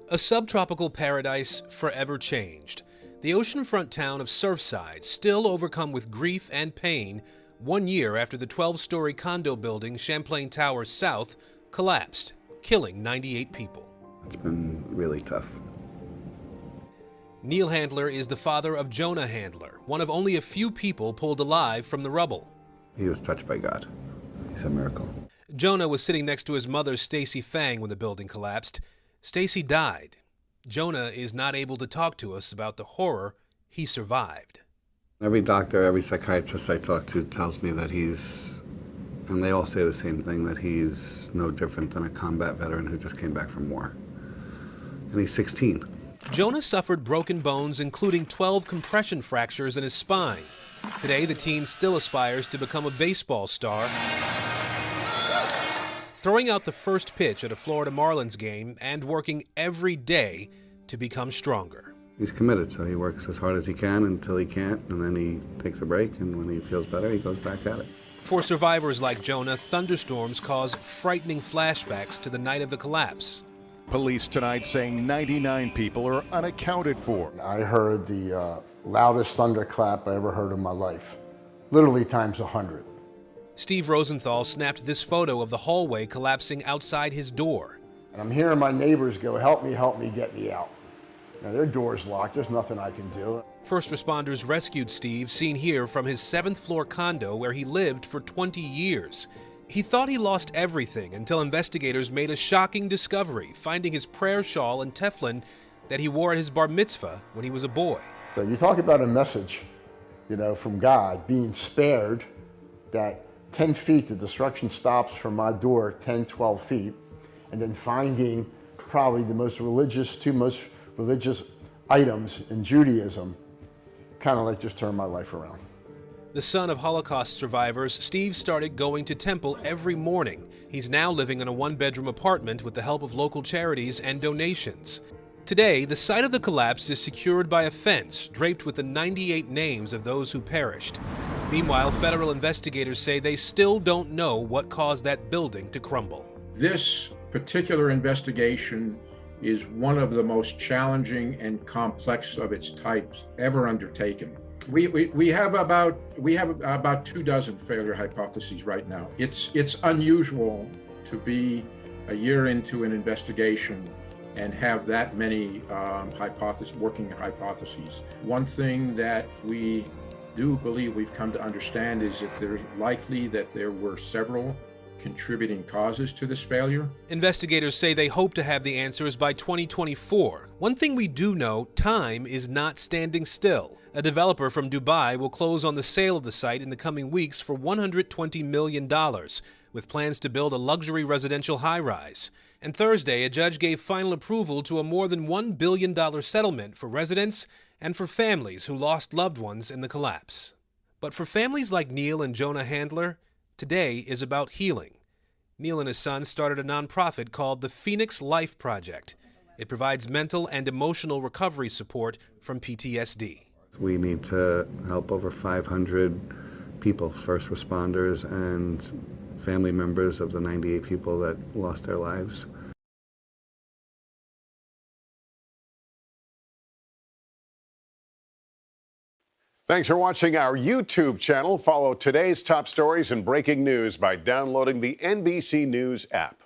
A subtropical paradise forever changed. The oceanfront town of Surfside, still overcome with grief and pain, 1 year after the 12-story condo building Champlain Towers South collapsed, killing 98 people. It's been really tough. Neil Handler is the father of Jonah Handler, one of only a few people pulled alive from the rubble. He was touched by God. He's a miracle. Jonah was sitting next to his mother, Stacy Fang, when the building collapsed. Stacy died. Jonah is not able to talk to us about the horror he survived. Every doctor, every psychiatrist I talk to tells me that and they all say the same thing, that he's no different than a combat veteran who just came back from war. And he's 16. Jonah suffered broken bones, including 12 compression fractures in his spine. Today, the teen still aspires to become a baseball star, throwing out the first pitch at a Florida Marlins game and working every day to become stronger. He's committed, so he works as hard as he can until he can't, and then he takes a break, and when he feels better, he goes back at it. For survivors like Jonah, thunderstorms cause frightening flashbacks to the night of the collapse. Police tonight saying 99 people are unaccounted for. I heard the loudest thunderclap I ever heard in my life, literally times 100. Steve Rosenthal snapped this photo of the hallway collapsing outside his door. And I'm hearing my neighbors go, help me, get me out. Now, their door's locked, there's nothing I can do. First responders rescued Steve, seen here from his 7th-floor condo where he lived for 20 years. He thought he lost everything until investigators made a shocking discovery, finding his prayer shawl and Teflon that he wore at his bar mitzvah when he was a boy. So you talk about a message, from God, being spared, that 10 feet, the destruction stops from my door, 10, 12 feet, and then finding probably the two most religious items in Judaism, kind of like just turned my life around. The son of Holocaust survivors, Steve started going to temple every morning. He's now living in a 1-bedroom apartment with the help of local charities and donations. Today, the site of the collapse is secured by a fence draped with the 98 names of those who perished. Meanwhile, federal investigators say they still don't know what caused that building to crumble. This particular investigation is one of the most challenging and complex of its types ever undertaken. We have about 24 failure hypotheses right now. It's unusual to be a year into an investigation and have that many working hypotheses. One thing that we do believe we've come to understand is that there's likely that there were several contributing causes to this failure. Investigators say they hope to have the answers by 2024. One thing we do know, time is not standing still. A developer from Dubai will close on the sale of the site in the coming weeks for $120 million, with plans to build a luxury residential high-rise. And Thursday, a judge gave final approval to a more than $1 billion settlement for residents and for families who lost loved ones in the collapse. But for families like Neil and Jonah Handler, today is about healing. Neil and his son started a nonprofit called the Phoenix Life Project. It provides mental and emotional recovery support from PTSD. We need to help over 500 people, first responders and family members of the 98 people that lost their lives. Thanks for watching our YouTube channel. Follow today's top stories and breaking news by downloading the NBC News app.